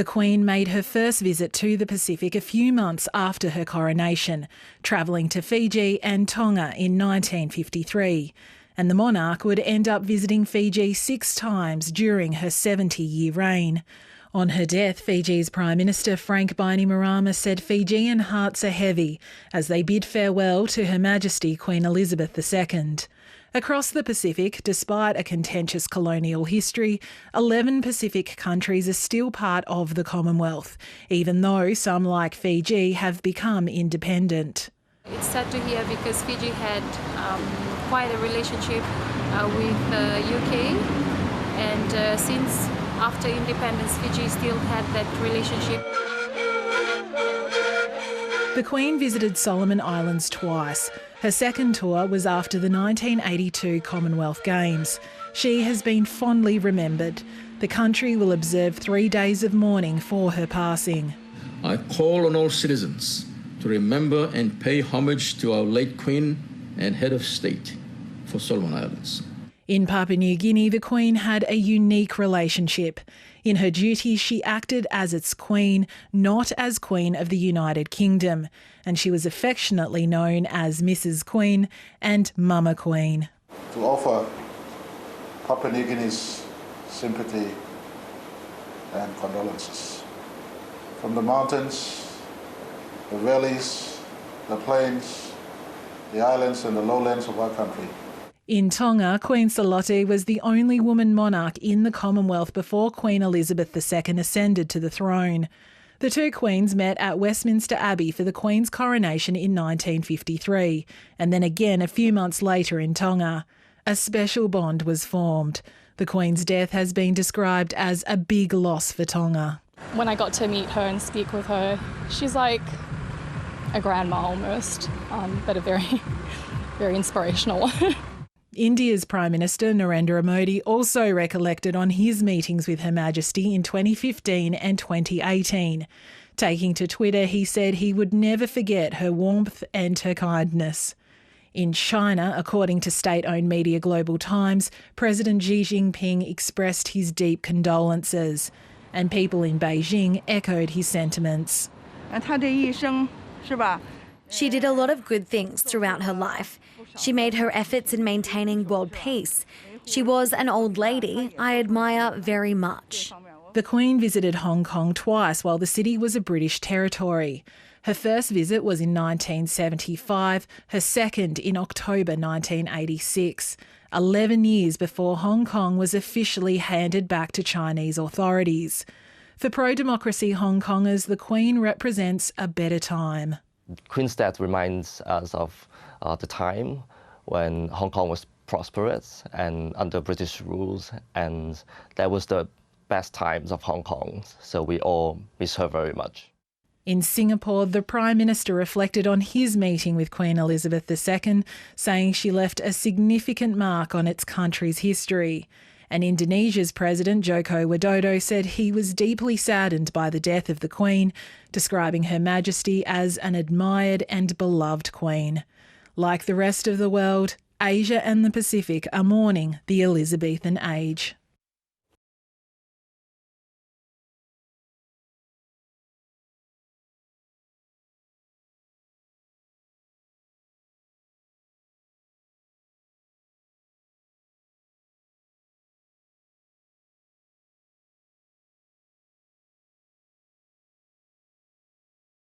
The Queen made her first visit to the Pacific a few months after her coronation, travelling to Fiji and Tonga in 1953. And the monarch would end up visiting Fiji 6 times during her 70-year reign. On her death, Fiji's Prime Minister Frank Bainimarama said Fijian hearts are heavy as they bid farewell to Her Majesty Queen Elizabeth II. Across the Pacific, despite a contentious colonial history, 11 Pacific countries are still part of the Commonwealth, even though some, like Fiji, have become independent. It's sad to hear because Fiji had quite a relationship with the UK, and since after independence, Fiji still had that relationship. The Queen visited Solomon Islands twice. Her second tour was after the 1982 Commonwealth Games. She has been fondly remembered. The country will observe 3 days of mourning for her passing. I call on all citizens to remember and pay homage to our late Queen and Head of State for Solomon Islands. In Papua New Guinea, the Queen had a unique relationship. In her duties, she acted as its Queen, not as Queen of the United Kingdom, and she was affectionately known as Mrs. Kwin and Mama Queen. To offer Papua New Guinea's sympathy and condolences. From the mountains, the valleys, the plains, the islands and the lowlands of our country. In Tonga, Queen Aualiitia was the only woman monarch in the Commonwealth before Queen Elizabeth II ascended to the throne. The two queens met at Westminster Abbey for the Queen's coronation in 1953, and then again a few months later in Tonga. A special bond was formed. The Queen's death has been described as a big loss for Tonga. When I got to meet her and speak with her, she's like a grandma almost, but a very, very inspirational. India's Prime Minister Narendra Modi also recollected on his meetings with Her Majesty in 2015 and 2018. Taking to Twitter, he said he would never forget her warmth and her kindness. In China, according to state-owned media Global Times, President Xi Jinping expressed his deep condolences, and people in Beijing echoed his sentiments. She did a lot of good things throughout her life. She made her efforts in maintaining world peace. She was an old lady I admire very much. The Queen visited Hong Kong twice while the city was a British territory. Her first visit was in 1975, her second in October 1986, 11 years before Hong Kong was officially handed back to Chinese authorities. For pro-democracy Hong Kongers, the Queen represents a better time. Queen's death reminds us of the time when Hong Kong was prosperous and under British rules, and that was the best times of Hong Kong, so we all miss her very much. In Singapore, the Prime Minister reflected on his meeting with Queen Elizabeth II, saying she left a significant mark on its country's history. And Indonesia's President Joko Widodo said he was deeply saddened by the death of the Queen, describing Her Majesty as an admired and beloved Queen. Like the rest of the world, Asia and the Pacific are mourning the Elizabethan age.